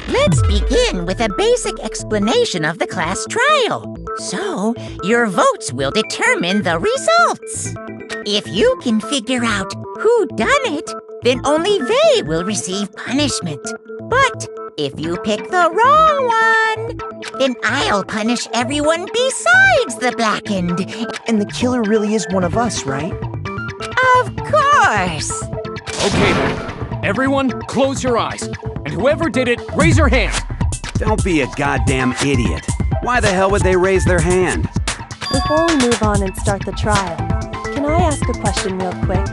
Let's begin with a basic explanation of the class trial. So, your votes will determine the results. If you can figure out who done it, then only they will receive punishment. But if you pick the wrong one, then I'll punish everyone besides the blackened. And the killer really is one of us, right? Of course! Okay then. Everyone, close your eyes. And whoever did it, raise your hand. Don't be a goddamn idiot. Why the hell would they raise their hand? Before we move on and start the trial, can I ask a question real quick?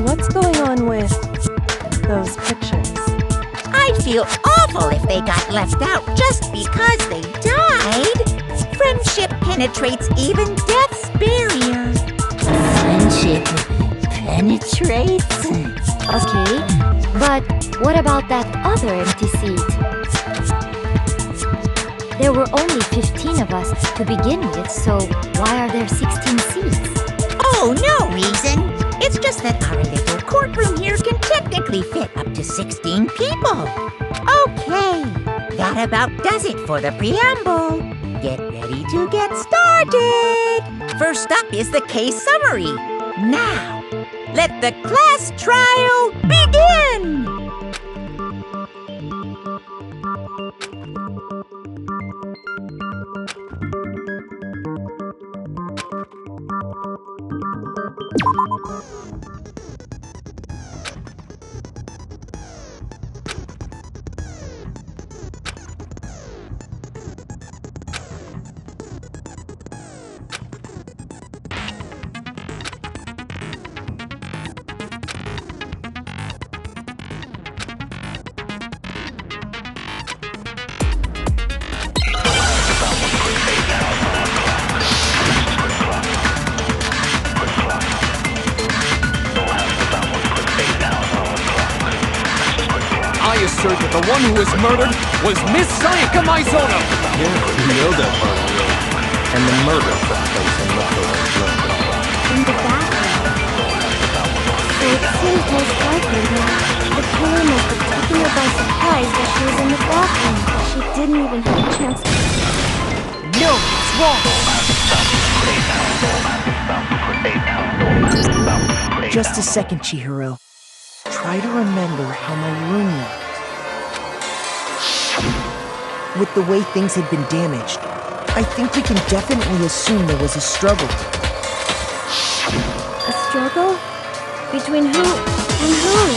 What's going on with those pictures? I'd feel awful if they got left out just because they died. Friendship penetrates even death's barrier. Friendship penetrates? Okay, but what about that other empty seat? There were only 15 of us to begin with, so why are there 16 seats? Oh, no reason. It's just that our little courtroom here can technically fit up to 16 people. Okay, that about does it for the preamble. Get ready to get started. First up is the case summary. Now, let the class trial begin! I assert that the one who was murdered was Miss Sayaka Maizono! Yeah, we know that part already. And the murder took place in Makoto's room. In the bathroom. So it seems most likely that the killer must have taken her by surprise that she was in the bathroom. She didn't even have a chance to... No, it's wrong! Just a second, Chihiro. Try to remember how my room looked. With the way things had been damaged, I think we can definitely assume there was a struggle. A struggle? Between who and who?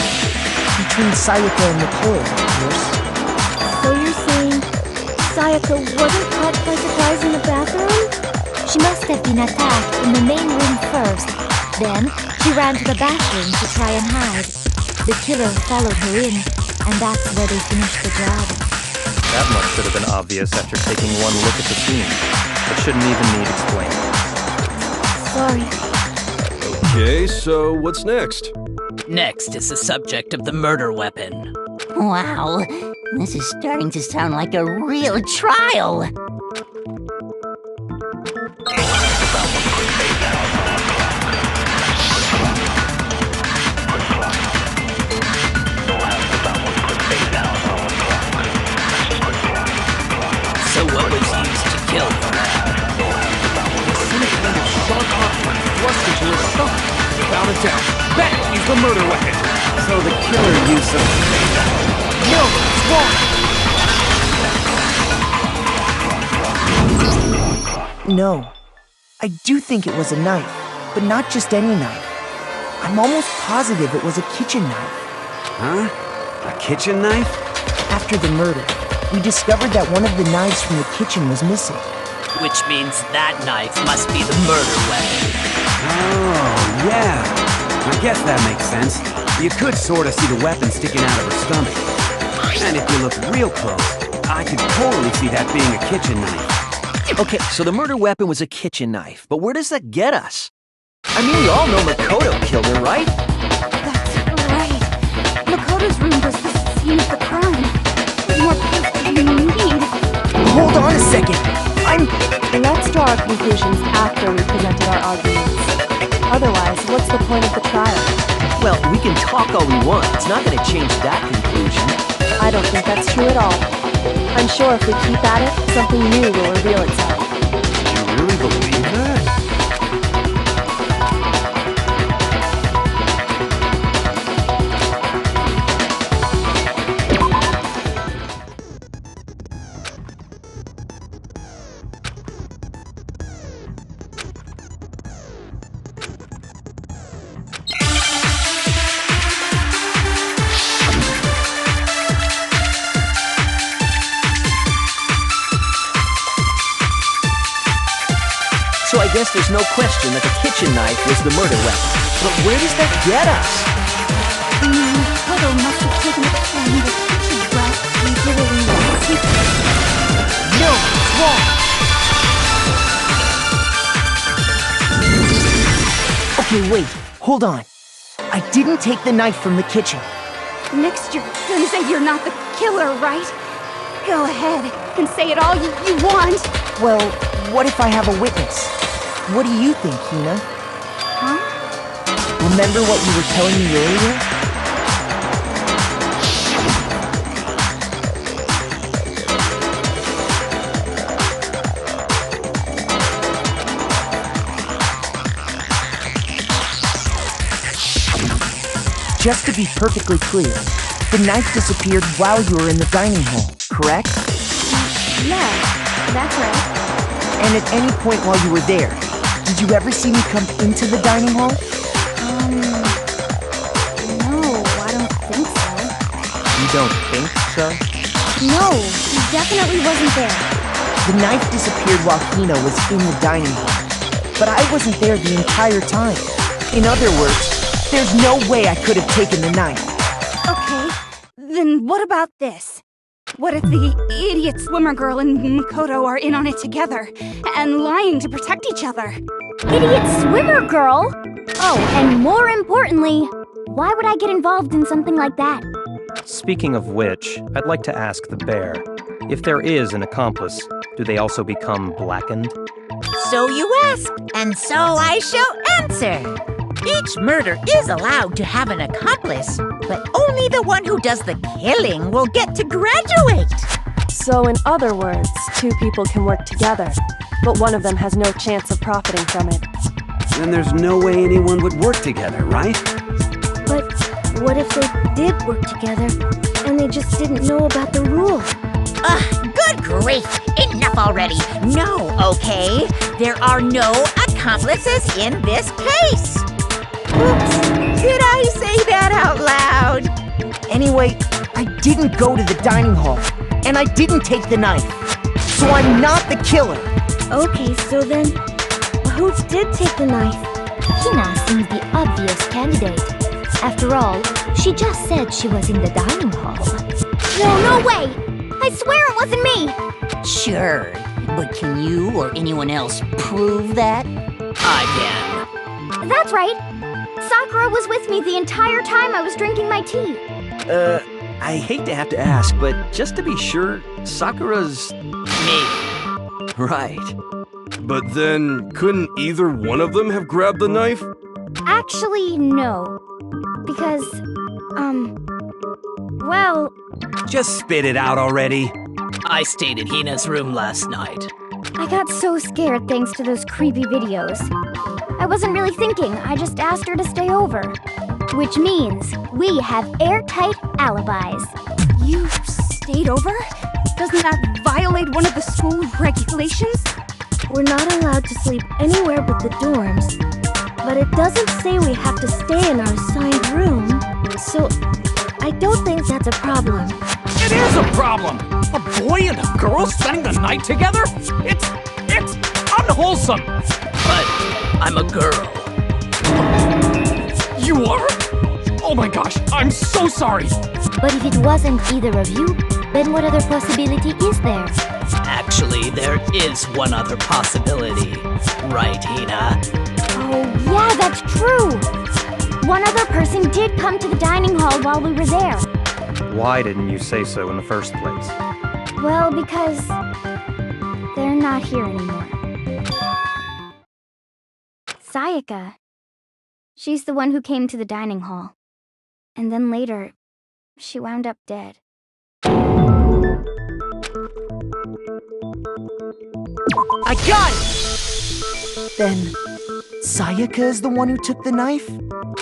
Between Sayaka and the killer, of course. So you're saying Sayaka wasn't caught by surprise in the bathroom? She must have been attacked in the main room first. Then, she ran to the bathroom to try and hide. The killer followed her in, and that's where they finished the job. That much should have been obvious after taking one look at the scene. It shouldn't even need explaining. Sorry. Okay, so what's next? Next is the subject of the murder weapon. Wow, this is starting to sound like a real trial. So what was used to kill her? Some kind of sharp object thrust into her stomach. Without a doubt, that is the murder weapon. So the killer used some... No, it's wrong! No. I do think it was a knife, but not just any knife. I'm almost positive it was a kitchen knife. Huh? A kitchen knife? After the murder, we discovered that one of the knives from the kitchen was missing. Which means that knife must be the murder weapon. Oh, yeah. I guess that makes sense. You could sort of see the weapon sticking out of her stomach. And if you look real close, I could totally see that being a kitchen knife. Okay, so the murder weapon was a kitchen knife, but where does that get us? I mean, we all know Makoto killed her, right? That's right. Makoto's room was the scene of the crime. What proof do you need? Hold on a second! Let's draw our conclusions after we presented our arguments. Otherwise, what's the point of the trial? Well, we can talk all we want. It's not gonna change that conclusion. I don't think that's true at all. I'm sure if we keep at it, something new will reveal itself. You really believe that? So I guess there's no question that the kitchen knife was the murder weapon. But where does that get us? Toto must have taken it from the kitchen rack and put it in the kitchen. No, it's wrong. Okay, wait. Hold on. I didn't take the knife from the kitchen. Next, you're gonna say you're not the killer, right? Go ahead and say it all you want. Well, what if I have a witness? What do you think, Hina? Huh? Remember what you were telling me earlier? Just to be perfectly clear, the knife disappeared while you were in the dining hall, correct? Yeah, that's right. And at any point while you were there, did you ever see me come into the dining hall? No, I don't think so. You don't think so? No, he definitely wasn't there. The knife disappeared while Hina was in the dining hall, but I wasn't there the entire time. In other words, there's no way I could have taken the knife. Okay, then what about this? What if the idiot swimmer girl and Makoto are in on it together and lying to protect each other? Idiot swimmer girl? Oh, and more importantly, why would I get involved in something like that? Speaking of which, I'd like to ask the bear, if there is an accomplice, do they also become blackened? So you ask, and so I shall answer. Each murder is allowed to have an accomplice, but only the one who does the killing will get to graduate. So in other words, two people can work together, but one of them has no chance of profiting from it. Then there's no way anyone would work together, right? But what if they did work together and they just didn't know about the rule? Good grief! Enough already! No, okay? There are no accomplices in this case! Oops, did I say that out loud? Anyway, I didn't go to the dining hall, and I didn't take the knife, so I'm not the killer. Okay, so then, who did take the knife? Hina seems the obvious candidate. After all, she just said she was in the dining hall. No way! I swear it wasn't me! Sure, but can you or anyone else prove that? I can. That's right. Sakura was with me the entire time I was drinking my tea. I hate to have to ask, but just to be sure, Sakura's... Me. Right. But then, couldn't either one of them have grabbed the knife? Actually, no. Because, well... Just spit it out already. I stayed in Hina's room last night. I got so scared thanks to those creepy videos. I wasn't really thinking, I just asked her to stay over. Which means we have airtight alibis. You stayed over? Doesn't that violate one of the school regulations? We're not allowed to sleep anywhere but the dorms. But it doesn't say we have to stay in our assigned room. So, I don't think that's a problem. It is a problem! A boy and a girl spending the night together? It's unwholesome! But I'm a girl. You are? Oh my gosh, I'm so sorry! But if it wasn't either of you, then what other possibility is there? Actually, there is one other possibility. Right, Hina? Oh, yeah, that's true! One other person did come to the dining hall while we were there. Why didn't you say so in the first place? Well, because they're not here anymore. Sayaka, She's the one who came to the dining hall. And then later, she wound up dead. I got it! Then, Sayaka is the one who took the knife?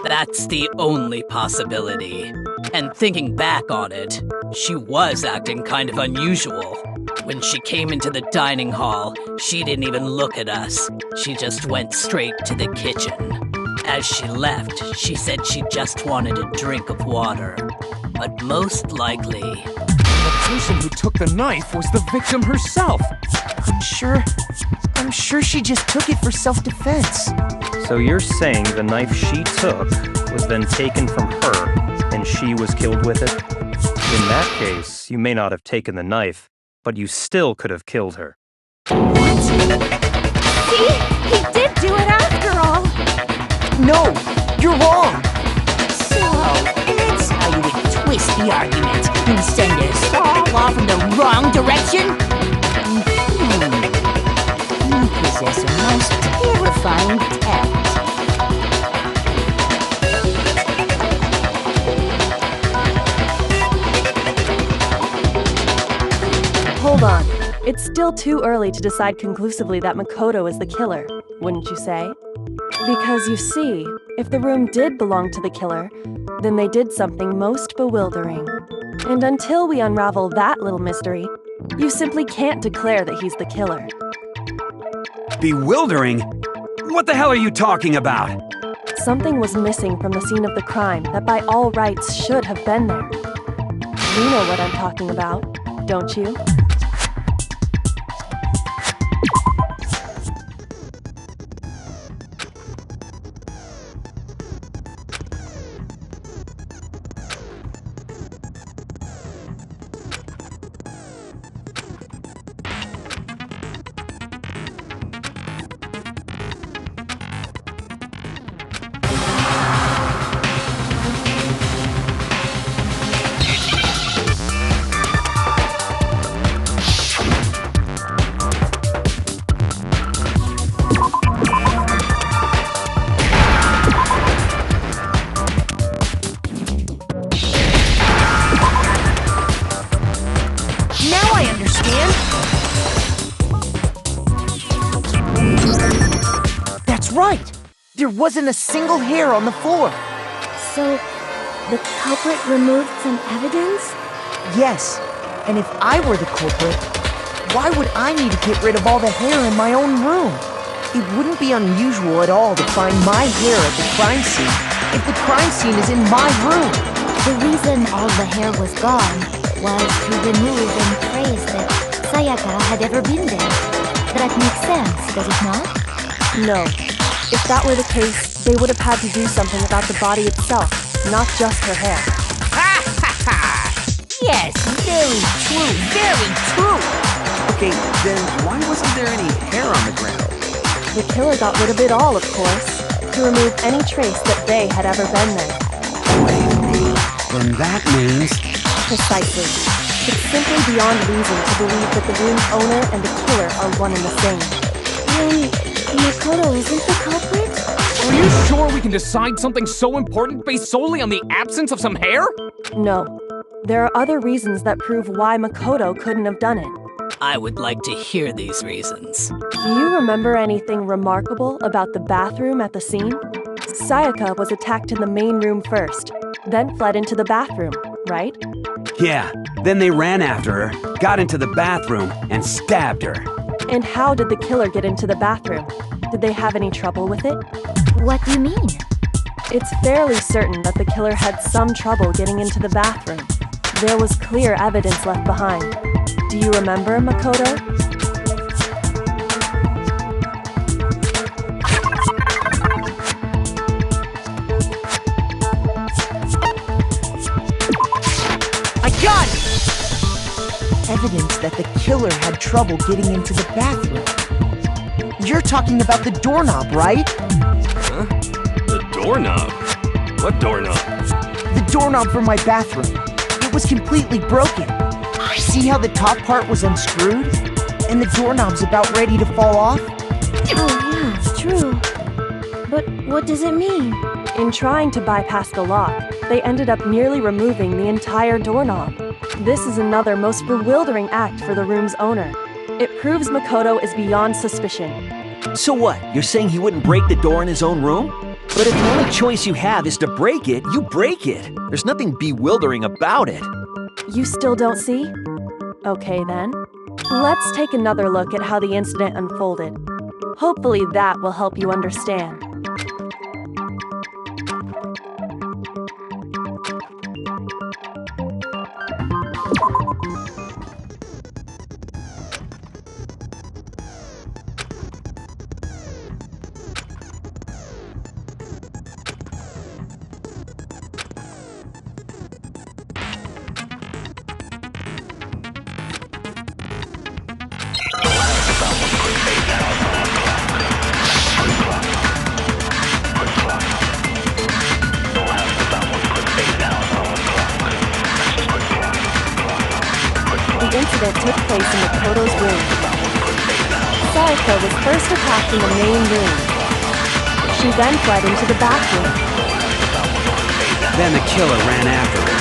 That's the only possibility. And thinking back on it, she was acting kind of unusual. When she came into the dining hall, she didn't even look at us. She just went straight to the kitchen. As she left, she said she just wanted a drink of water. But most likely... The person who took the knife was the victim herself. I'm sure she just took it for self-defense. So you're saying the knife she took was then taken from her, and she was killed with it? In that case, you may not have taken the knife, but you still could have killed her. What? See? He did do it after all! No! You're wrong! So, that's how you would twist the argument and send us all off in the wrong direction? You possess a most terrifying talent. Hold on. It's still too early to decide conclusively that Makoto is the killer, wouldn't you say? Because you see, if the room did belong to the killer, then they did something most bewildering. And until we unravel that little mystery, you simply can't declare that he's the killer. Bewildering? What the hell are you talking about? Something was missing from the scene of the crime that by all rights should have been there. You know what I'm talking about, don't you? There wasn't a single hair on the floor. So, the culprit removed some evidence? Yes, and if I were the culprit, why would I need to get rid of all the hair in my own room? It wouldn't be unusual at all to find my hair at the crime scene if the crime scene is in my room. The reason all the hair was gone was to remove any trace that Sayaka had ever been there. That makes sense, does it not? No. If that were the case, they would have had to do something about the body itself, not just her hair. Ha ha ha! Yes, very true, very true! Okay, then why wasn't there any hair on the ground? The killer got rid of it all, of course, to remove any trace that they had ever been there. Wait a minute. Then that means... Precisely. It's simply beyond reason to believe that the room's owner and the killer are one and the same. Then Makoto isn't the culprit? Are you sure we can decide something so important based solely on the absence of some hair? No. There are other reasons that prove why Makoto couldn't have done it. I would like to hear these reasons. Do you remember anything remarkable about the bathroom at the scene? Sayaka was attacked in the main room first, then fled into the bathroom, right? Yeah, then they ran after her, got into the bathroom, and stabbed her. And how did the killer get into the bathroom? Did they have any trouble with it? What do you mean? It's fairly certain that the killer had some trouble getting into the bathroom. There was clear evidence left behind. Do you remember, Makoto? I got it! Evidence that the killer had trouble getting into the bathroom. You're talking about the doorknob, right? Huh? The doorknob? What doorknob? The doorknob for my bathroom. It was completely broken. See how the top part was unscrewed? And the doorknob's about ready to fall off? Oh yeah, it's true. But what does it mean? In trying to bypass the lock, they ended up nearly removing the entire doorknob. This is another most bewildering act for the room's owner. It proves Makoto is beyond suspicion. So what? You're saying he wouldn't break the door in his own room? But if the only choice you have is to break it, you break it. There's nothing bewildering about it. You still don't see? Okay then. Let's take another look at how the incident unfolded. Hopefully that will help you understand. The incident took place in Makoto's room. Sayaka was first attacked in the main room. She then fled into the bathroom. Then the killer ran after her.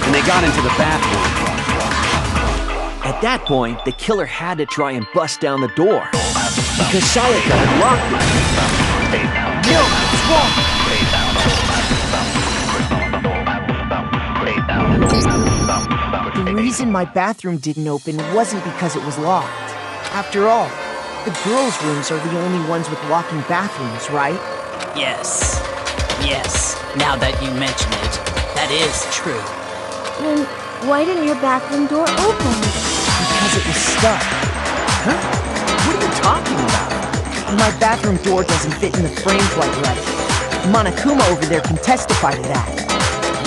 And they got into the bathroom. At that point, the killer had to try and bust down the door. Because Sayaka had locked it. No, it's wrong! The reason my bathroom didn't open wasn't because it was locked. After all, the girls' rooms are the only ones with locking bathrooms, right? Yes. Yes. Now that you mention it, that is true. Then why didn't your bathroom door open? Because it was stuck. Huh? What are you talking about? My bathroom door doesn't fit in the frame quite right. Monokuma over there can testify to that.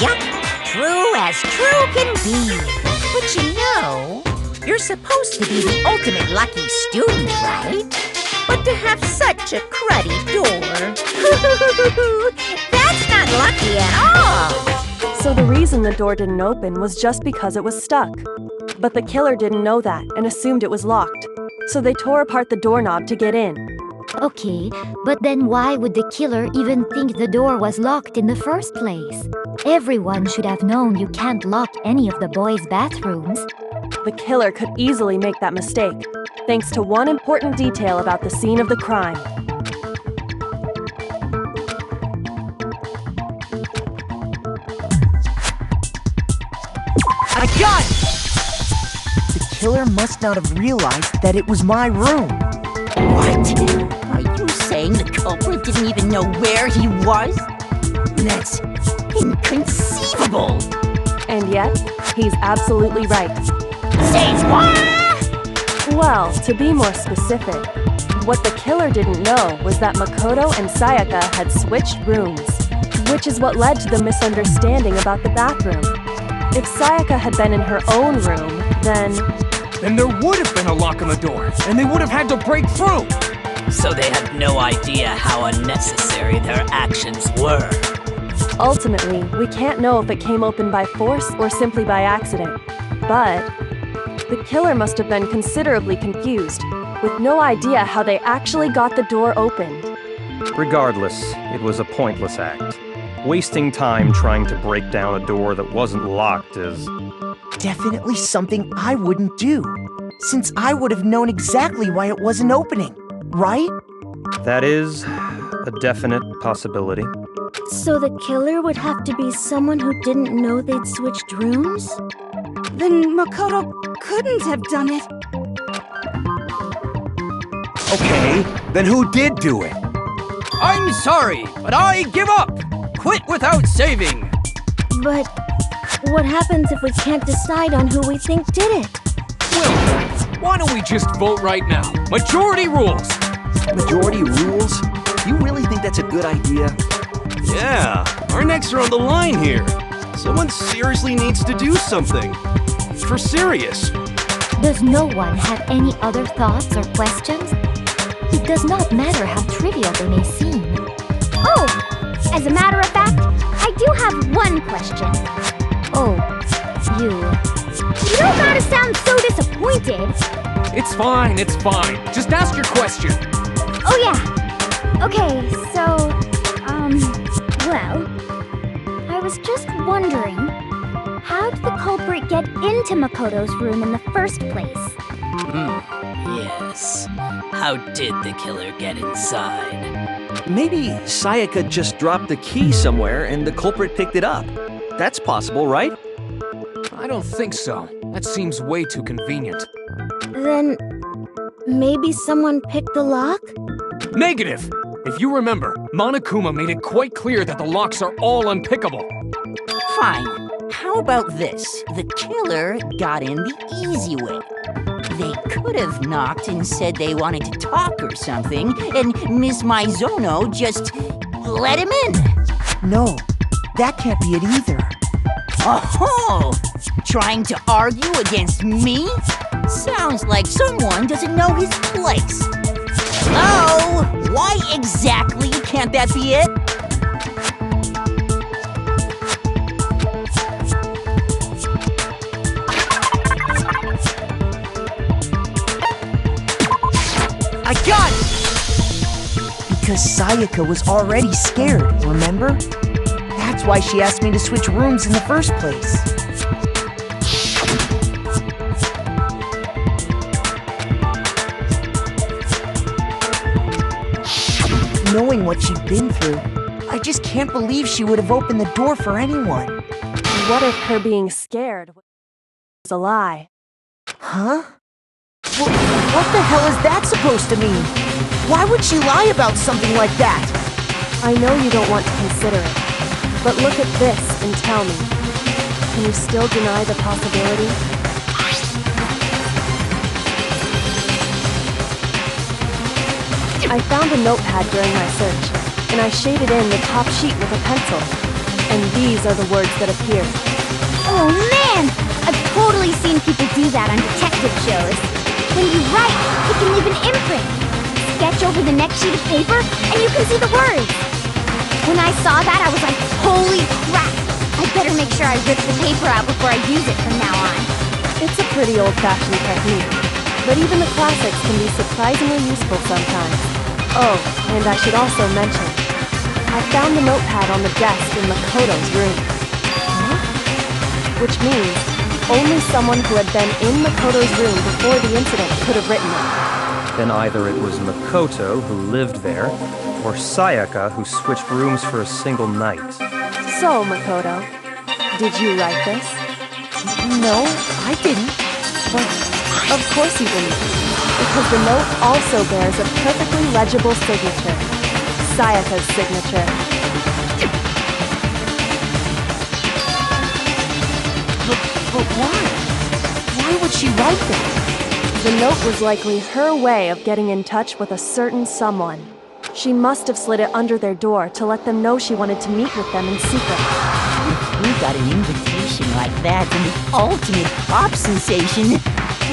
Yup, true as true can be. But you know, you're supposed to be the ultimate lucky student, right? But to have such a cruddy door, that's not lucky at all. So the reason the door didn't open was just because it was stuck. But the killer didn't know that and assumed it was locked. So they tore apart the doorknob to get in. Okay, but then why would the killer even think the door was locked in the first place? Everyone should have known you can't lock any of the boys' bathrooms. The killer could easily make that mistake, thanks to one important detail about the scene of the crime. I got it! The killer must not have realized that it was my room. What? Are you saying the culprit didn't even know where he was? That's inconceivable. And yet, he's absolutely right. Says what? Well, to be more specific, what the killer didn't know was that Makoto and Sayaka had switched rooms, which is what led to the misunderstanding about the bathroom. If Sayaka had been in her own room, then there would have been a lock on the door, and they would have had to break through. So they had no idea how unnecessary their actions were. Ultimately, we can't know if it came open by force or simply by accident. But the killer must have been considerably confused, with no idea how they actually got the door opened. Regardless, it was a pointless act. Wasting time trying to break down a door that wasn't locked is Definitely something I wouldn't do, since I would have known exactly why it wasn't opening, right? That is a definite possibility. So the killer would have to be someone who didn't know they'd switched rooms? Then Makoto couldn't have done it. Okay, then who did do it? I'm sorry, but I give up! Quit without saving! But what happens if we can't decide on who we think did it? Well, why don't we just vote right now? Majority rules! Majority rules? You really think that's a good idea? Yeah, our necks are on the line here. Someone seriously needs to do something. For serious. Does no one have any other thoughts or questions? It does not matter how trivial they may seem. Oh, as a matter of fact, I do have one question. Oh, you don't gotta sound so disappointed. It's fine, it's fine. Just ask your question. Oh yeah, Okay, so, well, I was just wondering, how did the culprit get into Makoto's room in the first place? Yes. How did the killer get inside? Maybe Sayaka just dropped the key somewhere and the culprit picked it up. That's possible, right? I don't think so. That seems way too convenient. Then, maybe someone picked the lock? Negative! If you remember, Monokuma made it quite clear that the locks are all unpickable. Fine. How about this? The killer got in the easy way. They could have knocked and said they wanted to talk or something, and Miss Maizono just let him in. No, that can't be it either. Oh, trying to argue against me? Sounds like someone doesn't know his place. Hello? Why exactly can't that be it? I got it! Because Sayaka was already scared, remember? That's why she asked me to switch rooms in the first place. Knowing what she'd been through, I just can't believe she would have opened the door for anyone. What if her being scared was a lie? Huh? What the hell is that supposed to mean? Why would she lie about something like that? I know you don't want to consider it, but look at this and tell me. Can you still deny the possibility? I found a notepad during my search, and I shaded in the top sheet with a pencil. And these are the words that appeared. Oh man! I've totally seen people do that on detective shows. When you write, you can leave an imprint. Sketch over the next sheet of paper, and you can see the words. When I saw that, I was like, holy crap! I better make sure I rip the paper out before I use it from now on. It's a pretty old-fashioned technique, but even the classics can be surprisingly useful sometimes. Oh, and I should also mention, I found the notepad on the desk in Makoto's room. Huh? Which means, only someone who had been in Makoto's room before the incident could have written it. Then either it was Makoto who lived there, or Sayaka who switched rooms for a single night. So, Makoto, did you write this? No, I didn't. But of course you didn't, because the note also bears a perfectly legible signature. Sayaka's signature. But why? Why would she write that? The note was likely her way of getting in touch with a certain someone. She must have slid it under their door to let them know she wanted to meet with them in secret. If we got an invitation like that from the ultimate pop sensation,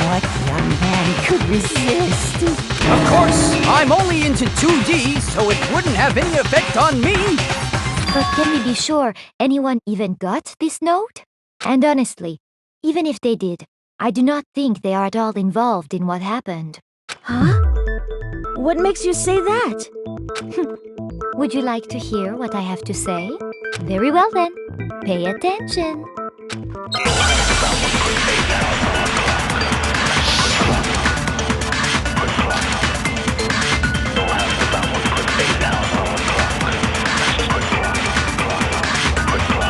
what young man could resist? Of course, I'm only into 2D, so it wouldn't have any effect on me. But can we be sure anyone even got this note? And honestly, even if they did, I do not think they are at all involved in what happened. Huh? What makes you say that? Would you like to hear what I have to say? Very well then, pay attention.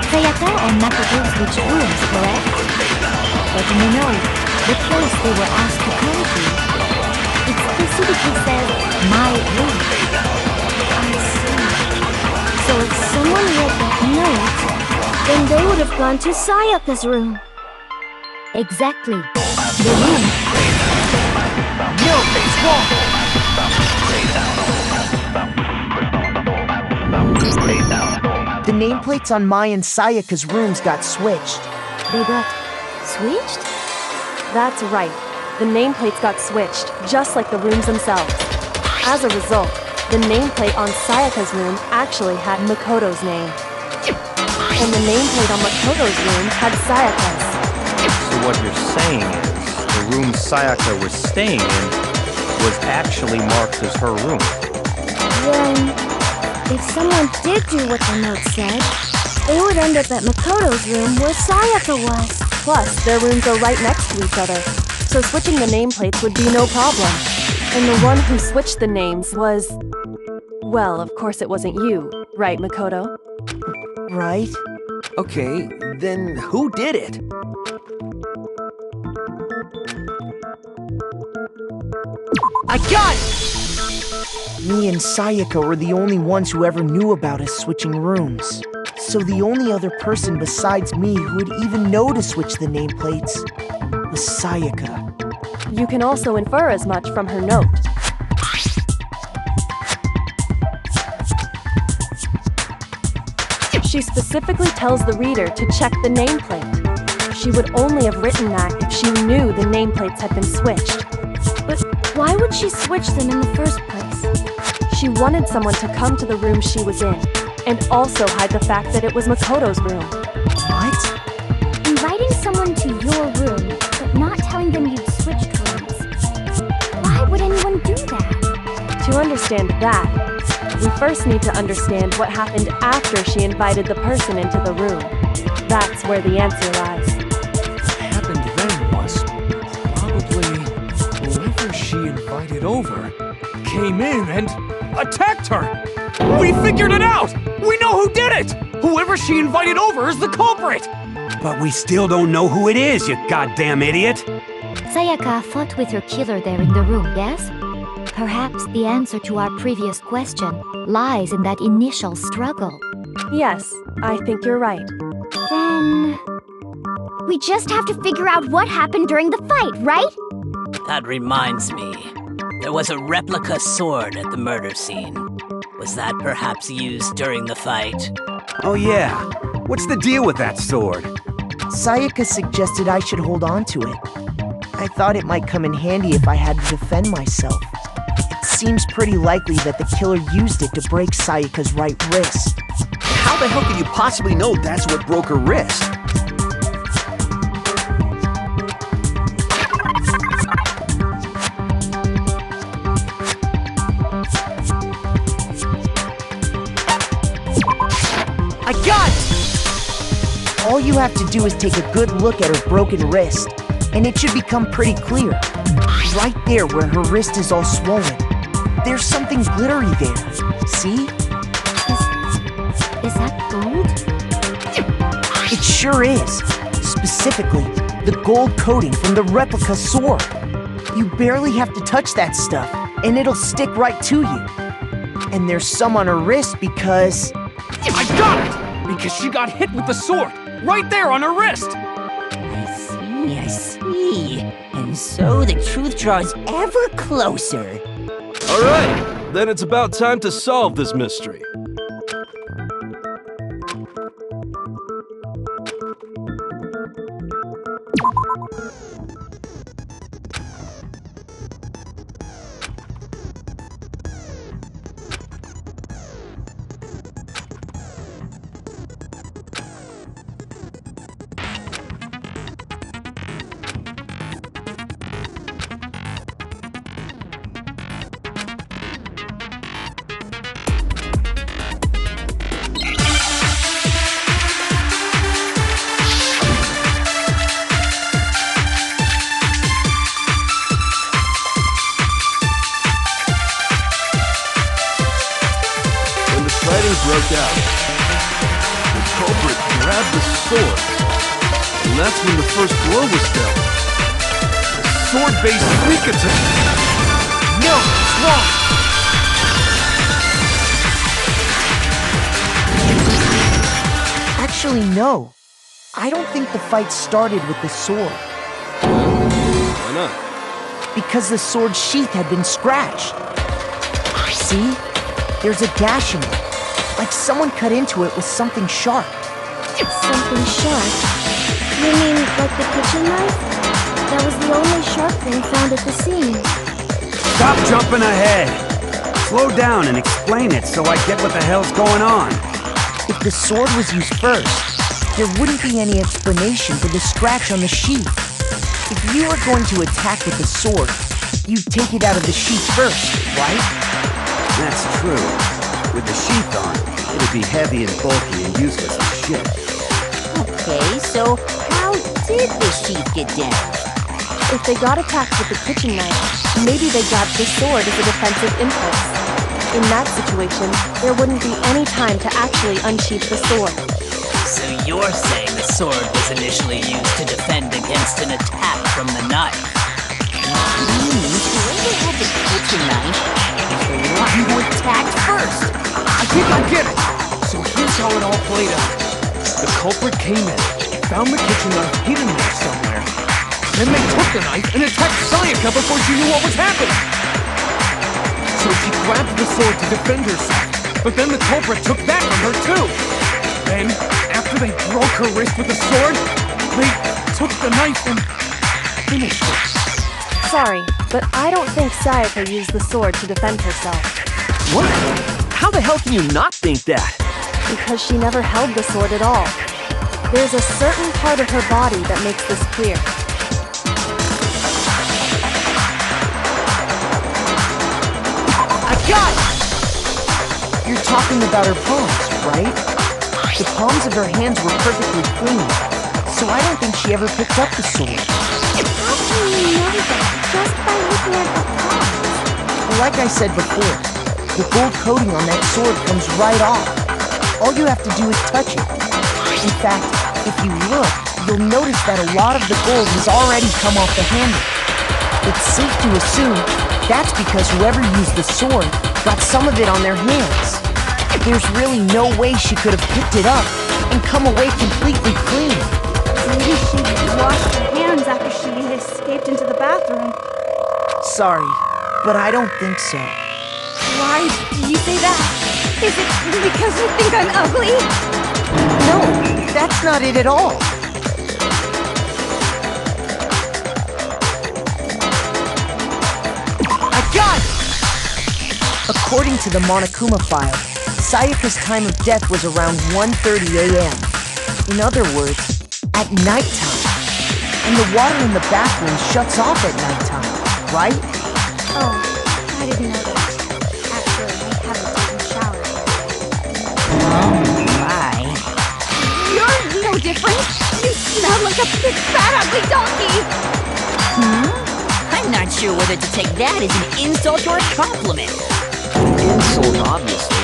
Sayaka and Makoto switched rooms, correct? But you know, the place they were asked to come to, it specifically says, my room. I see. So if someone read that note, then they would have gone to Sayaka's room. Exactly. The room. No, it's wrong! The nameplates on my and Sayaka's rooms got switched. They got switched? That's right. The nameplates got switched, just like the rooms themselves. As a result, the nameplate on Sayaka's room actually had Makoto's name. And the nameplate on Makoto's room had Sayaka's. So what you're saying is, the room Sayaka was staying in was actually marked as her room. Then, if someone did do what the note said, they would end up at Makoto's room where Sayaka was. Plus, their rooms are right next to each other, so switching the nameplates would be no problem. And the one who switched the names was... Well, of course it wasn't you, right, Makoto? Right? Okay, then who did it? I got it! Me and Sayaka were the only ones who ever knew about us switching rooms. So the only other person besides me who would even know to switch the nameplates was Sayaka. You can also infer as much from her note. She specifically tells the reader to check the nameplate. She would only have written that if she knew the nameplates had been switched. But why would she switch them in the first place? She wanted someone to come to the room she was in, and also hide the fact that it was Makoto's room. What? Inviting someone to your room, but not telling them you'd switched rooms. Why would anyone do that? To understand that, we first need to understand what happened after she invited the person into the room. That's where the answer lies. What happened then was probably whoever she invited over came in and attacked her. We figured it out! We know who did it! Whoever she invited over is the culprit! But we still don't know who it is, you goddamn idiot! Sayaka fought with her killer there in the room, yes? Perhaps the answer to our previous question lies in that initial struggle. Yes, I think you're right. Then... we just have to figure out what happened during the fight, right? That reminds me. There was a replica sword at the murder scene. Was that perhaps used during the fight? Oh yeah. What's the deal with that sword? Sayaka suggested I should hold on to it. I thought it might come in handy if I had to defend myself. It seems pretty likely that the killer used it to break Sayaka's right wrist. How the hell could you possibly know that's what broke her wrist? I got it! All you have to do is take a good look at her broken wrist, and it should become pretty clear. Right there where her wrist is all swollen, there's something glittery there. See? Is that gold? It sure is. Specifically, the gold coating from the replica sword. You barely have to touch that stuff, and it'll stick right to you. And there's some on her wrist because... I got it! Because she got hit with the sword, right there on her wrist! I see. And so the truth draws ever closer. Alright, then it's about time to solve this mystery. Broke out. The culprit grabbed the sword, and that's when the first blow was dealt. A sword-based sneak attack. No, it's wrong. Actually, no. I don't think the fight started with the sword. Why not? Because the sword sheath had been scratched. See? There's a gash in it. Like someone cut into it with something sharp. Something sharp? You mean like the kitchen knife? That was the only sharp thing found at the scene. Stop jumping ahead! Slow down and explain it so I get what the hell's going on. If the sword was used first, there wouldn't be any explanation for the scratch on the sheath. If you were going to attack with the sword, you'd take it out of the sheath first, right? That's true. With the sheath on, it'd be heavy and bulky and useless as shit. Okay, so how did the sheath get damaged? If they got attacked with the kitchen knife, maybe they grabbed the sword as a defensive impulse. In that situation, there wouldn't be any time to actually unsheath the sword. So you're saying the sword was initially used to defend against an attack from the knife? Means whoever had the kitchen knife was the one who attacked first. I think I get it. So here's how it all played out. The culprit came in, found the kitchen knife hidden there somewhere. Then they took the knife and attacked Sayaka before she knew what was happening. So she grabbed the sword to defend herself, but then the culprit took that from her too. Then, after they broke her wrist with the sword, they took the knife and finished it. Sorry, but I don't think Sayaka used the sword to defend herself. What? How the hell can you not think that? Because she never held the sword at all. There's a certain part of her body that makes this clear. I got it! You're talking about her palms, right? The palms of her hands were perfectly clean, so I don't think she ever picked up the sword. How can you know that just by looking at the palms? Like I said before, the gold coating on that sword comes right off. All you have to do is touch it. In fact, if you look, you'll notice that a lot of the gold has already come off the handle. It's safe to assume that's because whoever used the sword got some of it on their hands. There's really no way she could have picked it up and come away completely clean. Maybe she washed her hands after she escaped into the bathroom. Sorry, but I don't think so. Why do you say that? Is it because you think I'm ugly? No, that's not it at all. I got it! According to the Monokuma file, Sayaka's time of death was around 1:30 a.m. In other words, at nighttime. And the water in the bathroom shuts off at nighttime, right? Oh, I didn't know that. Actually, I haven't taken a shower yet. Oh my. You're no different. You smell like a big fat ugly donkey. I'm not sure whether to take that as an insult or a compliment. Insult, obviously.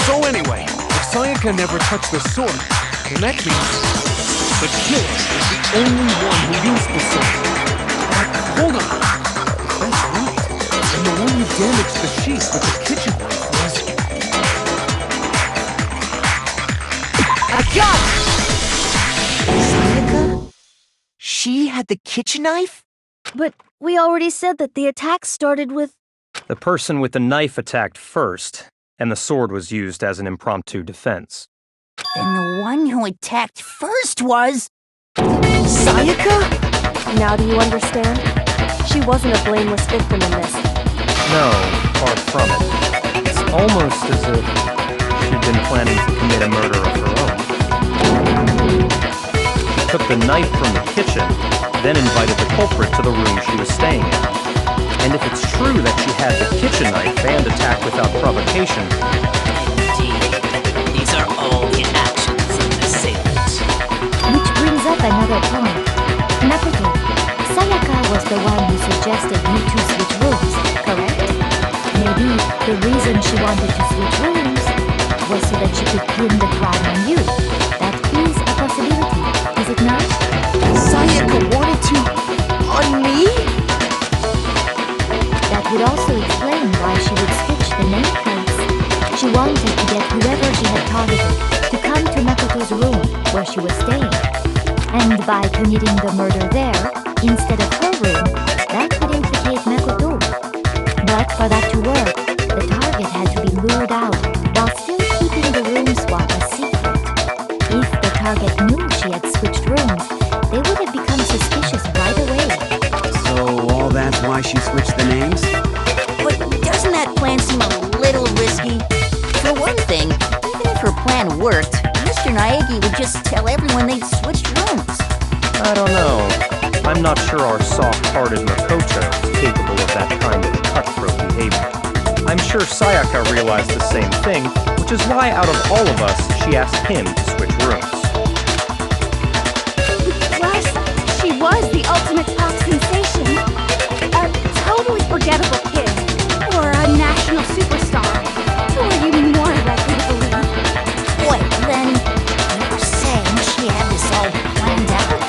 So anyway, if Sayaka never touched the sword, then that means the killer is the only one who used the sword. But hold on. If that's right, then the one who damaged the sheath with the kitchen knife was... I got it! Sayaka? She had the kitchen knife? But we already said that the attack started with... The person with the knife attacked first, and the sword was used as an impromptu defense. Then the one who attacked first was... Sayaka? Now do you understand? She wasn't a blameless victim in this. No, far from it. It's almost as if she'd been planning to commit a murder of her own. She took the knife from the kitchen, then invited the culprit to the room she was staying in. And if it's true that she had the kitchen knife and attacked without provocation... Indeed, these are all the actions of the assailant. Which brings up another point. Makoto, Sayaka was the one who suggested you two switch rooms, correct? Maybe the reason she wanted to switch rooms was so that she could pin the crime on you. That is a possibility, is it not? Sayaka wanted to... on me? That would also explain why she would switch the nameplates. She wanted to get whoever she had targeted to come to Makoto's room where she was staying. And by committing the murder there, instead of her room, that would implicate Makoto. But for that to work, the target had to be lured out while still keeping the room swap a secret. If the target knew she had switched rooms, they would have become suspicious right away. So all that's why she switched the names? But doesn't that plan seem a little risky? For one thing, even if her plan worked, Mr. Naegi would just tell everyone they'd switched rooms. I don't know. I'm not sure our soft-hearted Makoto is capable of that kind of cutthroat behavior. I'm sure Sayaka realized the same thing, which is why out of all of us, she asked him to switch rooms. Plus, she was the ultimate pop sensation. A totally forgettable kid. Or a national superstar. Who are you more likely to believe? Wait, then you were saying she had this all planned out?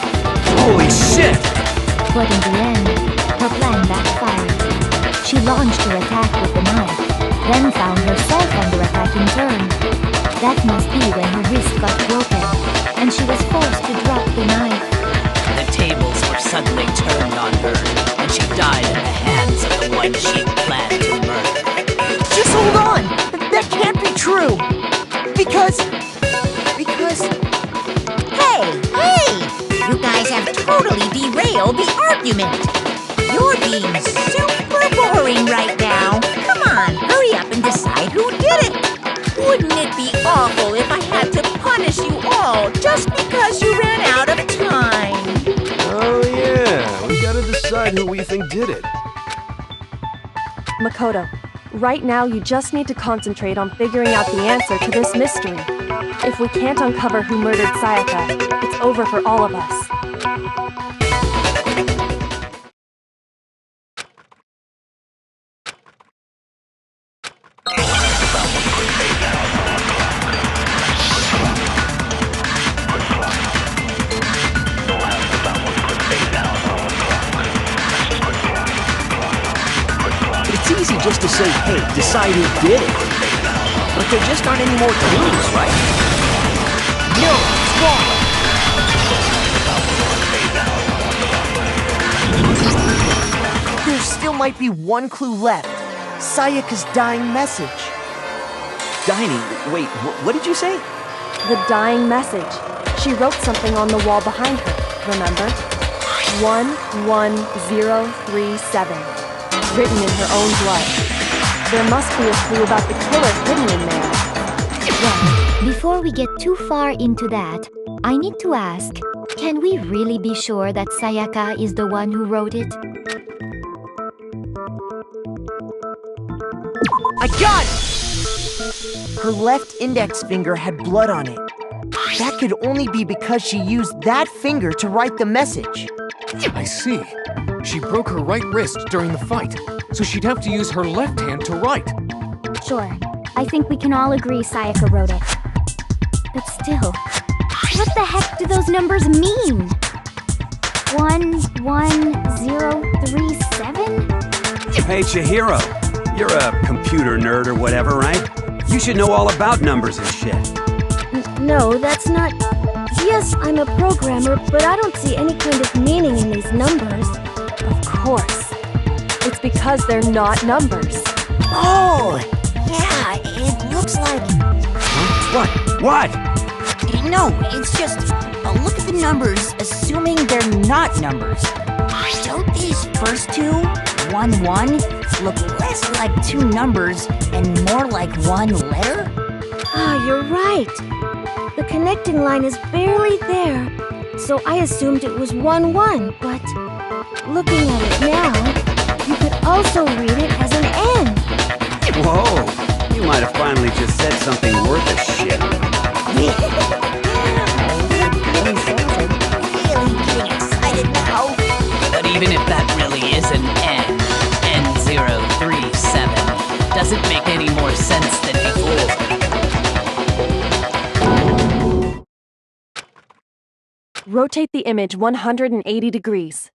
Holy shit! But in the end, her plan backfired. She launched her attack with the knife, then found herself under attack in turn. That must be when her wrist got broken, and she was forced to drop the knife. The tables were suddenly turned on her, and she died in the hands of the one she planned to murder. Just hold on! That can't be true! Because... Hey! You guys have totally derailed the argument. You're being super boring right now. Come on, hurry up and decide who did it. Wouldn't it be awful if I had to punish you all just because you ran out of time? Oh yeah, we gotta decide who we think did it. Makoto, right now you just need to concentrate on figuring out the answer to this mystery. If we can't uncover who murdered Sayaka, it's over for all of us. It's easy just to say, hey, decide who did it. But there just aren't any more clues, right? No, it's wrong! there still might be one clue left. Sayaka's dying message. Dining? Wait, what did you say? The dying message. She wrote something on the wall behind her, remember? 11037. Written in her own blood. There must be a clue about the killer hidden in there. Well, before we get too far into that, I need to ask, can we really be sure that Sayaka is the one who wrote it? I got it! Her left index finger had blood on it. That could only be because she used that finger to write the message. I see. She broke her right wrist during the fight, so she'd have to use her left hand to write. Sure. I think we can all agree Sayaka wrote it. But still, what the heck do those numbers mean? 11037? Hey, Chihiro. You're a computer nerd or whatever, right? You should know all about numbers and shit. No, that's not... Yes, I'm a programmer, but I don't see any kind of meaning in these numbers. Of course. It's because they're not numbers. Oh, yeah, it looks like... Huh? What? No, it's just look at the numbers, assuming they're not numbers. Don't these first two, 1, 1, look less like two numbers and more like one letter? Ah, you're right. The connecting line is barely there, so I assumed it was 1, 1, but looking at it now, you could also read it as an N. Whoa, you might have finally just said something worth a shit. Really getting excited now. But even if that really is an N, N037, doesn't make any more sense than before. Rotate the image 180 degrees.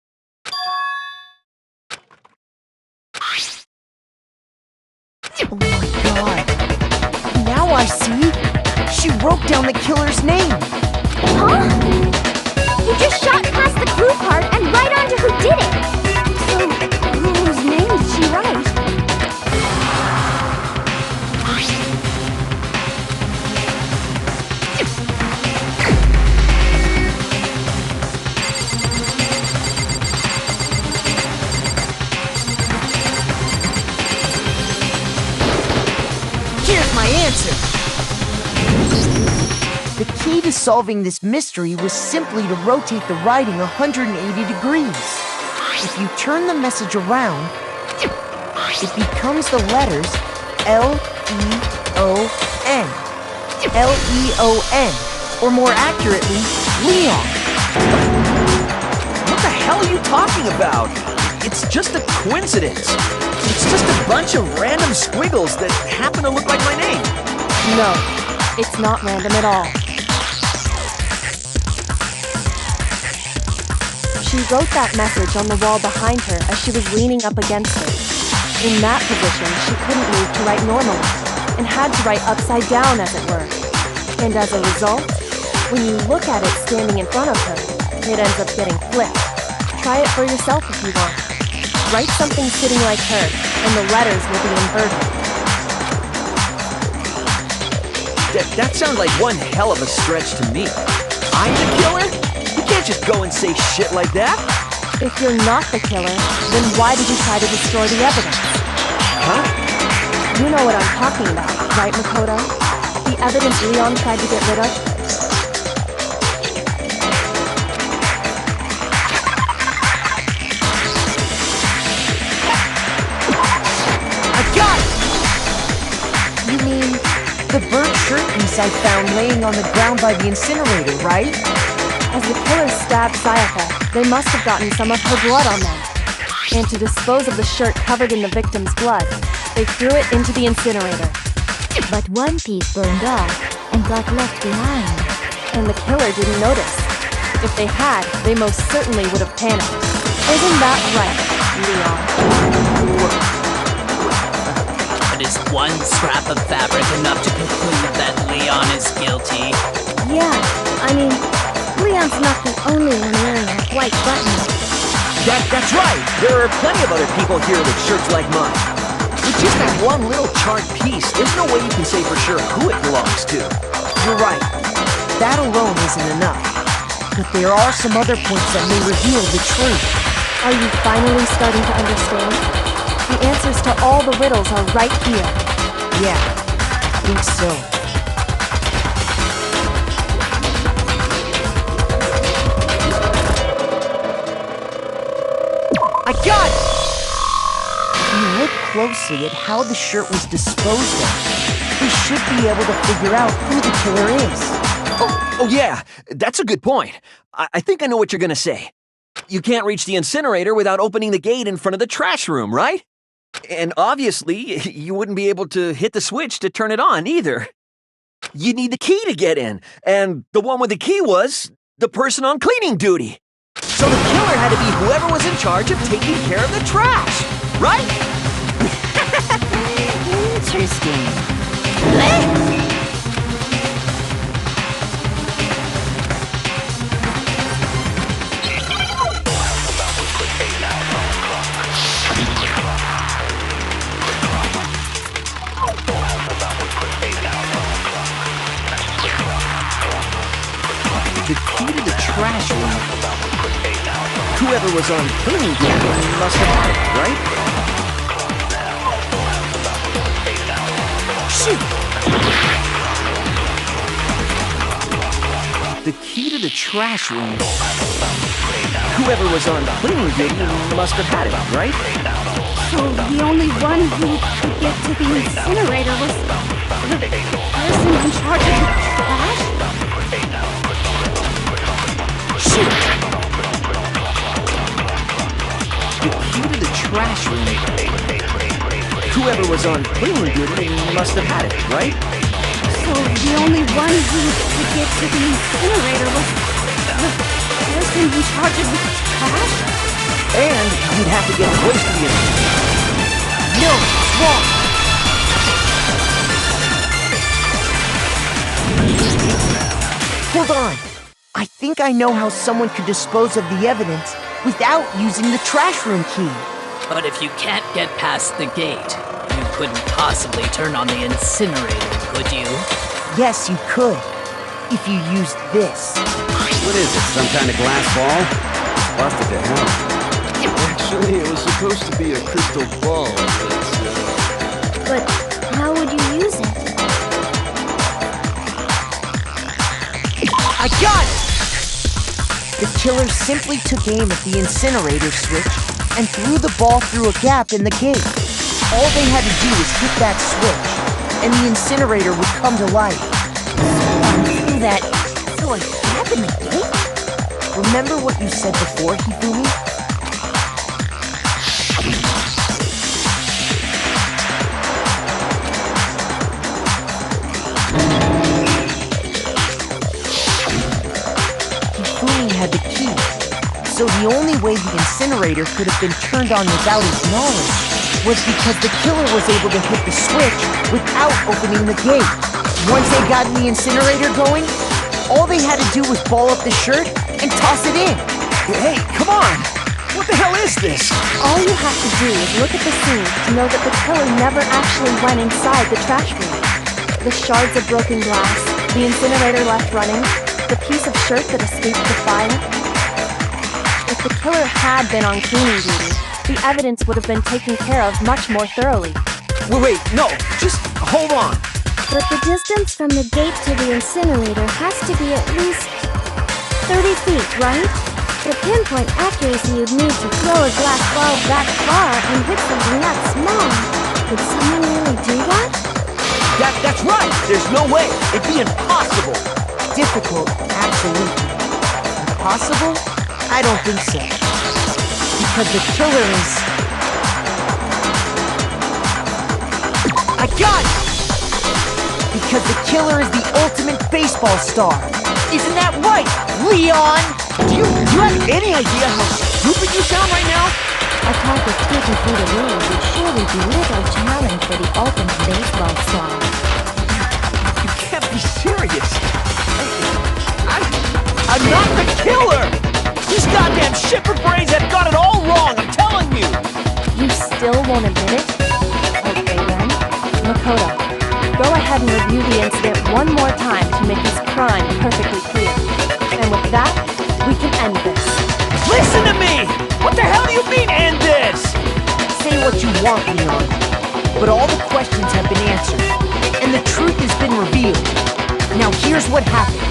Oh my god. Now I see. She wrote down the killer's name. Huh? You just shot past the clue part and right onto who did it. So, whose name did she write? Here's my answer. The key to solving this mystery was simply to rotate the writing 180 degrees. If you turn the message around, it becomes the letters L-E-O-N. L-E-O-N. Or more accurately, Leon. What the hell are you talking about? It's just a coincidence. It's just a bunch of random squiggles that happen to look like my name. No, it's not random at all. She wrote that message on the wall behind her as she was leaning up against it. In that position, she couldn't move to write normally, and had to write upside down, as it were. And as a result, when you look at it standing in front of her, it ends up getting flipped. Try it for yourself if you want. Write something sitting like her, and the letters will be inverted. That sounds like one hell of a stretch to me. I'm the killer? You can't just go and say shit like that. If you're not the killer, then why did you try to destroy the evidence? Huh? You know what I'm talking about, right, Makoto? The evidence Leon tried to get rid of? I got it! You mean the burnt shirt piece I found laying on the ground by the incinerator, right? As the killer stabbed Sayaka, they must have gotten some of her blood on them. And to dispose of the shirt covered in the victim's blood, they threw it into the incinerator. But one piece burned off and got left behind. And the killer didn't notice. If they had, they most certainly would have panicked. Isn't that right, Leon? But is one scrap of fabric enough to conclude that Leon is guilty? Yeah, I mean, Leon's not the only one wearing a white button. That's right! There are plenty of other people here with shirts like mine. With just that one little charred piece, there's no way you can say for sure who it belongs to. You're right. That alone isn't enough. But there are some other points that may reveal the truth. Are you finally starting to understand? The answers to all the riddles are right here. Yeah, I think so. I got it! If you look closely at how the shirt was disposed of, we should be able to figure out who the killer is. Oh yeah, that's a good point. I think I know what you're gonna say. You can't reach the incinerator without opening the gate in front of the trash room, right? And obviously, you wouldn't be able to hit the switch to turn it on either. You need the key to get in, and the one with the key was the person on cleaning duty. So the killer had to be whoever was in charge of taking care of the trash, right? Interesting. The key to the trash room. Whoever was on cleaning duty must have had it, right? Shoot! The key to the trash room. Whoever was on cleaning duty must have had it, right? So the only one who could get to the incinerator was the person in charge of the trash? Shoot! The key to the trash room. Whoever was on cleaning duty must have had it, right? So the only one who could get to the incinerator was the person in charge of the trash? And you'd have to get close to the incinerator. No, it's wrong. Hold on. I think I know how someone could dispose of the evidence without using the trash room key. But if you can't get past the gate, you couldn't possibly turn on the incinerator, could you? Yes, you could. If you used this. What is it, some kind of glass ball? Busted to hell. Actually, it was supposed to be a crystal ball, But how would you use it? I got it! The killer simply took aim at the incinerator switch and threw the ball through a gap in the gate. All they had to do was hit that switch, and the incinerator would come to life. Through that sort of gap in the gate? Remember what you said before, Hifumi? Hifumi had the key, so the only way the incinerator could have been turned on without his knowledge was because the killer was able to hit the switch without opening the gate. Once they got the incinerator going, all they had to do was ball up the shirt and toss it in. Hey, come on! What the hell is this? All you have to do is look at the scene to know that the killer never actually went inside the trash room. The shards of broken glass, the incinerator left running, the piece of shirt that escaped the fire. If the killer had been on cleaning duty, the evidence would have been taken care of much more thoroughly. Wait, no, just hold on. But the distance from the gate to the incinerator has to be at least 30 feet, right? The pinpoint accuracy you'd need to throw a glass ball that far and hit something that small. Could someone really do that? That's right! There's no way! It'd be impossible! Difficult, absolutely. Impossible? I don't think so. Because the killer is... I got it! Because the killer is the ultimate baseball star. Isn't that right, Leon? Do you have any idea how stupid you sound right now? A type of 50 feet away would surely be little challenge for the ultimate baseball star. You can't be serious. I'm not the killer! These goddamn shipper brains have got it all wrong, I'm telling you! You still won't admit it? Okay then. Makoto, go ahead and review the incident one more time to make his crime perfectly clear. And with that, we can end this. Listen to me! What the hell do you mean, end this? Say what you want, Leon. But all the questions have been answered, and the truth has been revealed. Now here's what happened.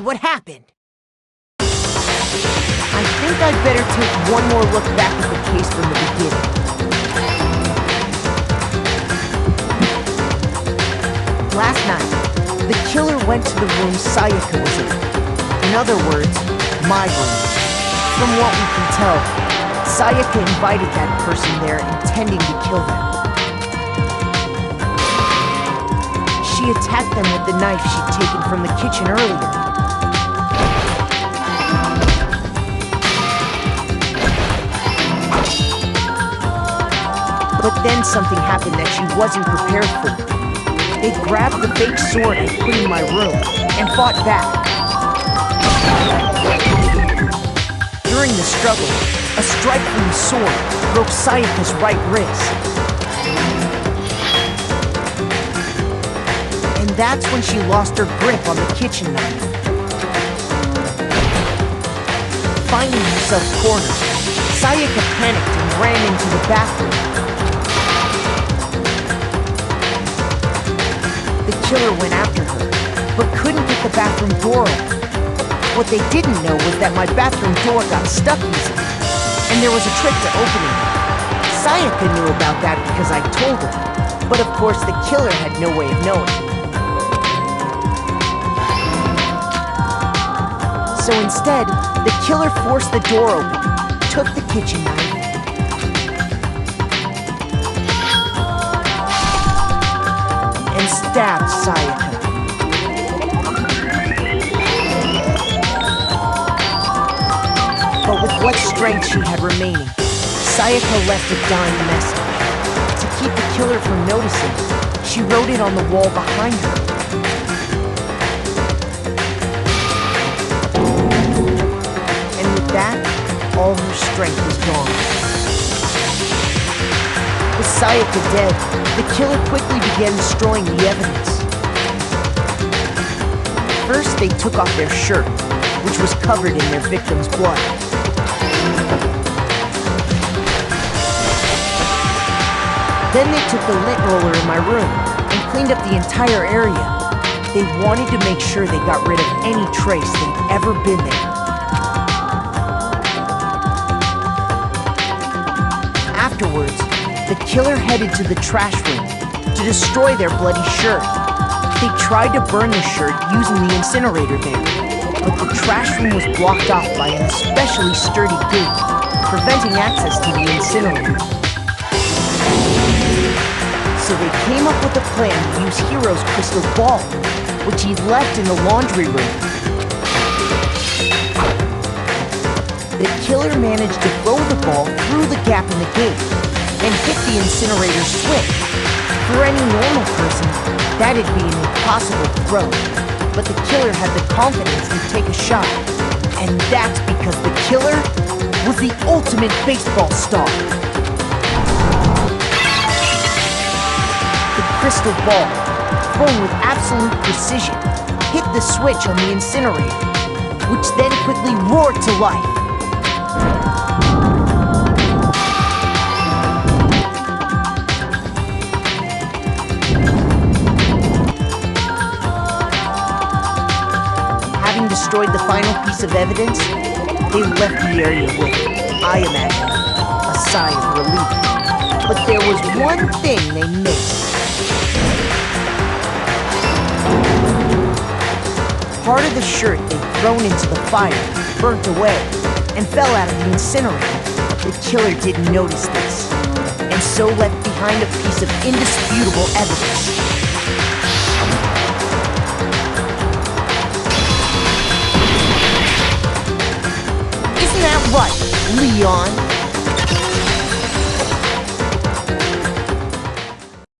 What happened? I think I'd better take one more look back at the case from the beginning. Last night, the killer went to the room Sayaka was in. In other words, my room. From what we can tell, Sayaka invited that person there intending to kill them. She attacked them with the knife she'd taken from the kitchen earlier. But then something happened that she wasn't prepared for. They grabbed the fake sword I put in my room and fought back. During the struggle, a strike from the sword broke Sayaka's right wrist. And that's when she lost her grip on the kitchen knife. Finding herself cornered, Sayaka panicked and ran into the bathroom. The killer went after her, but couldn't get the bathroom door open. What they didn't know was that my bathroom door got stuck easily, and there was a trick to opening it. Sayaka knew about that because I told her, but of course the killer had no way of knowing. So instead, the killer forced the door open, took the kitchen knife, and stabbed Sayaka. But with what strength she had remaining, Sayaka left a dying message. To keep the killer from noticing, she wrote it on the wall behind her. And with that, all her strength was gone. With Sayaka dead, the killer quickly began destroying the evidence. First, they took off their shirt, which was covered in their victim's blood. Then they took the lint roller in my room and cleaned up the entire area. They wanted to make sure they got rid of any trace they'd ever been there. Afterwards, the killer headed to the trash room to destroy their bloody shirt. They tried to burn the shirt using the incinerator there, but the trash room was blocked off by an especially sturdy gate, preventing access to the incinerator. So they came up with a plan to use Hiro's crystal ball, which he'd left in the laundry room. The killer managed to throw the ball through the gap in the gate and hit the incinerator switch. For any normal person, that'd be an impossible throw, but the killer had the confidence to take a shot. And that's because the killer was the ultimate baseball star. The crystal ball, thrown with absolute precision, hit the switch on the incinerator, which then quickly roared to life. Having destroyed the final piece of evidence, they left the area with, I imagine, a sigh of relief. But there was one thing they missed. Part of the shirt they'd thrown into the fire burnt away and fell out of the incinerator. The killer didn't notice this, and so left behind a piece of indisputable evidence. Isn't that right, Leon?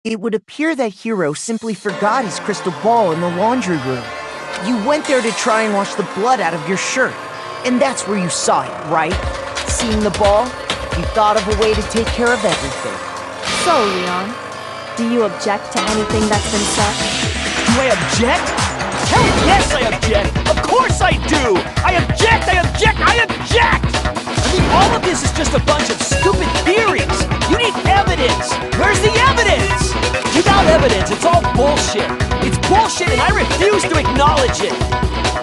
It would appear that Hiro simply forgot his crystal ball in the laundry room. You went there to try and wash the blood out of your shirt, and that's where you saw it, right? Seeing the ball, you thought of a way to take care of everything. So, Leon, do you object to anything that's been said? Do I object? Hell yes, I object! Of course I do! I object! I object! I object! I mean, all of this is just a bunch of stupid theories! You need evidence! Where's the evidence? Without evidence, it's all bullshit! It's bullshit and I refuse to acknowledge it!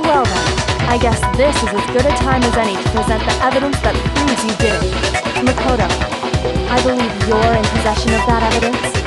Well then, I guess this is as good a time as any to present the evidence that proves you did it. Makoto, I believe you're in possession of that evidence.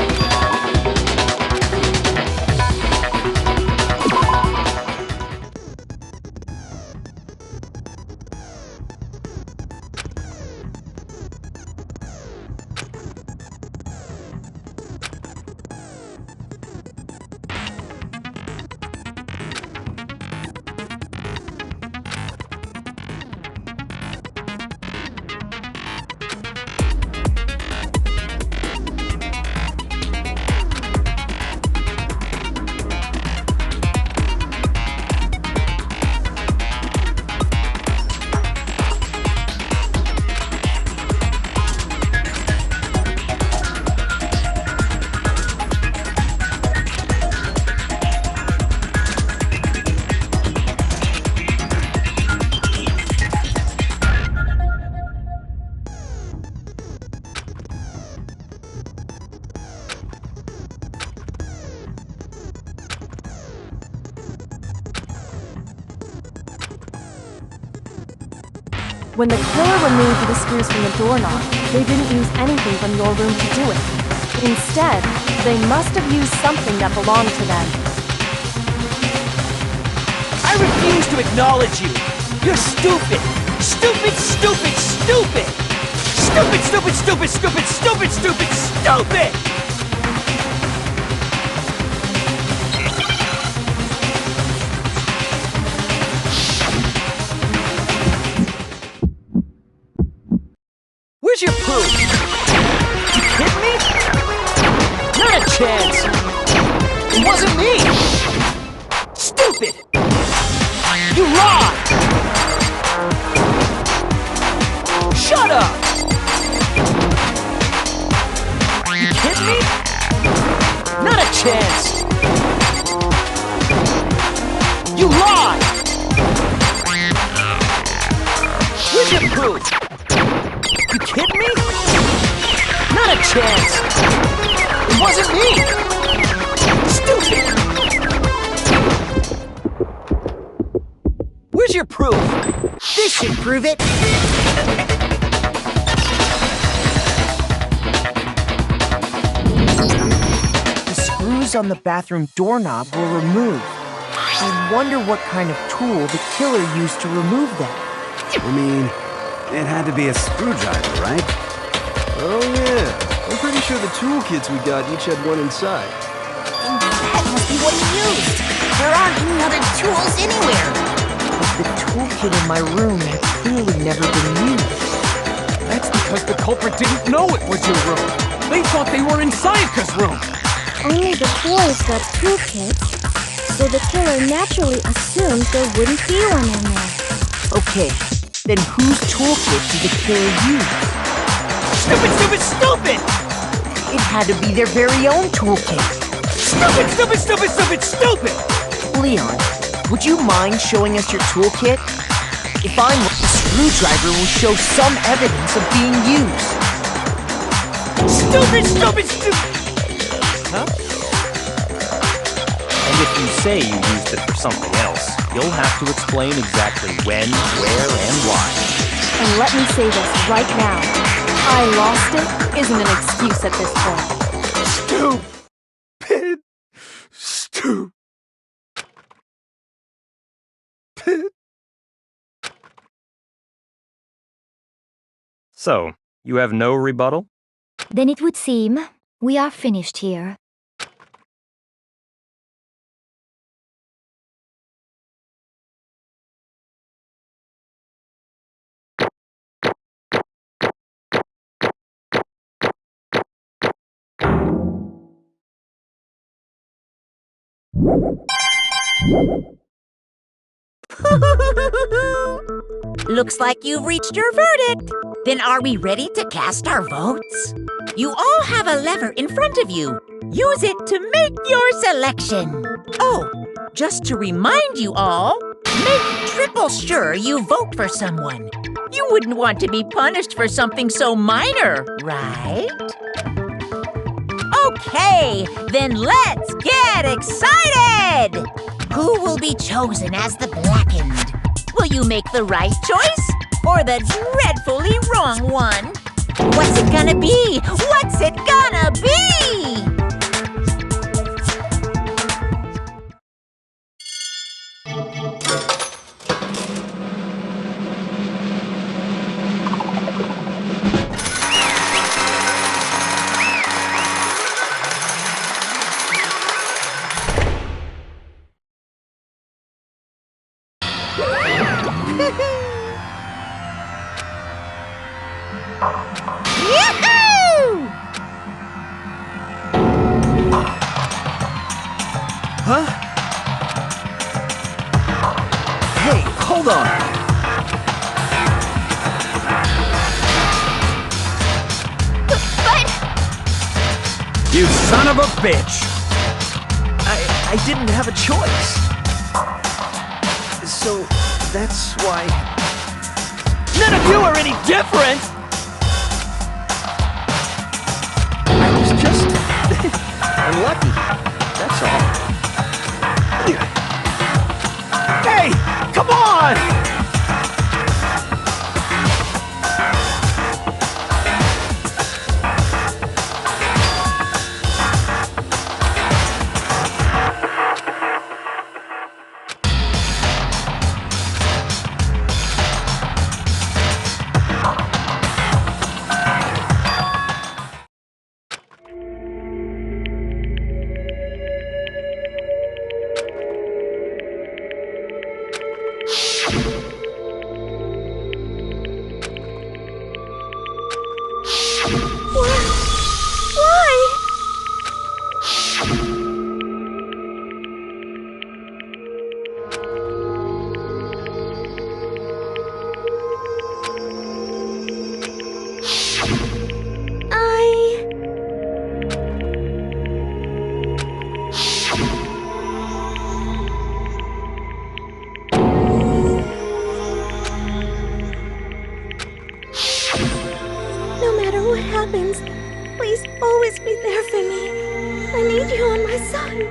When the killer removed the screws from the doorknob, they didn't use anything from your room to do it. Instead, they must have used something that belonged to them. I refuse to acknowledge you! You're stupid! Stupid, stupid, stupid! Stupid, stupid, stupid, stupid, stupid, stupid, stupid! Where's your proof? You kidding me? Not a chance! It wasn't me! Stupid! You lied! Shut up! You kidding me? Not a chance! You lied! Where's your proof? You kidding me? Not a chance! It wasn't me! Stupid! Where's your proof? This should prove it. The screws on the bathroom doorknob were removed. I wonder what kind of tool the killer used to remove them. I mean, it had to be a screwdriver, right? Oh yeah, I'm pretty sure the toolkits we got each had one inside. That must be what he used. There aren't any other tools anywhere. But the toolkit in my room had clearly never been used. That's because the culprit didn't know it was your room. They thought they were in Sayaka's room. Only the boys got toolkits, so the killer naturally assumed there wouldn't be one in there. Okay, then whose toolkit did the killer use? Stupid, stupid, stupid! It had to be their very own toolkit. Stupid, stupid, stupid, stupid, stupid! Leon, would you mind showing us your toolkit? If I'm right, the screwdriver will show some evidence of being used. Stupid, stupid, stupid! Huh? And if you say you used it for something else, you'll have to explain exactly when, where, and why. And let me say this right now. I lost it isn't an excuse at this point. Stupid. Stupid. So, you have no rebuttal? Then it would seem we are finished here. Looks like you've reached your verdict. Then are we ready to cast our votes? You all have a lever in front of you. Use it to make your selection. Oh, just to remind you all, make triple sure you vote for someone. You wouldn't want to be punished for something so minor, right? Okay, then let's get excited! Who will be chosen as the blackened? Will you make the right choice or the dreadfully wrong one? What's it gonna be? What's it gonna be? Huh? Hey, hold on. But... You son of a bitch! I didn't have a choice. So, that's why... None of you are any different! I was just... unlucky. That's all. Hey, come on! what happens, please always be there for me. I need you on my side.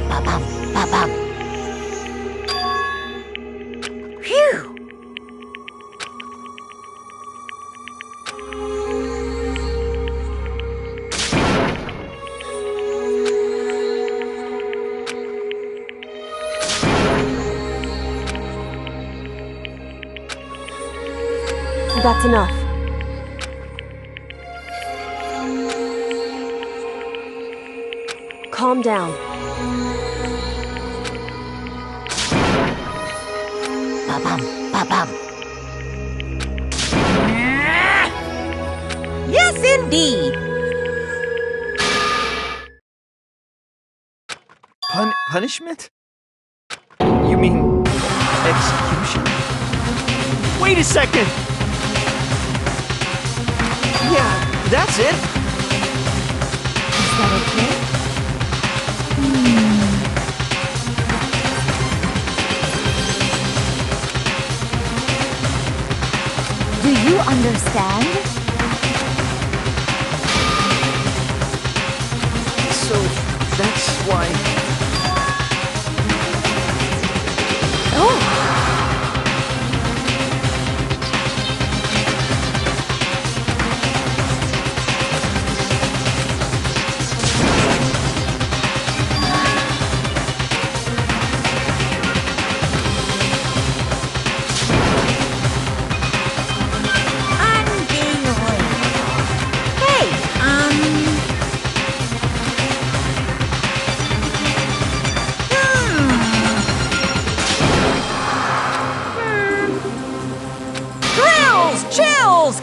Ba-bum, ba-bum. Phew! That's enough. Calm down. Ba-bum, ba-bum. Yes, indeed. Punishment? You mean execution? Wait a second! Yeah, that's it. Is that okay? Do you understand? So, that's why... Oh!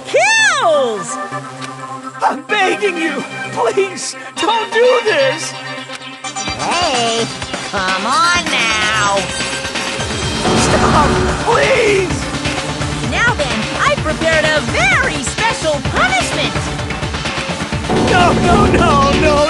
Kills! I'm begging you! Please, don't do this! Hey, come on now! Stop, please! Now then, I prepared a very special punishment! No, no, no, no,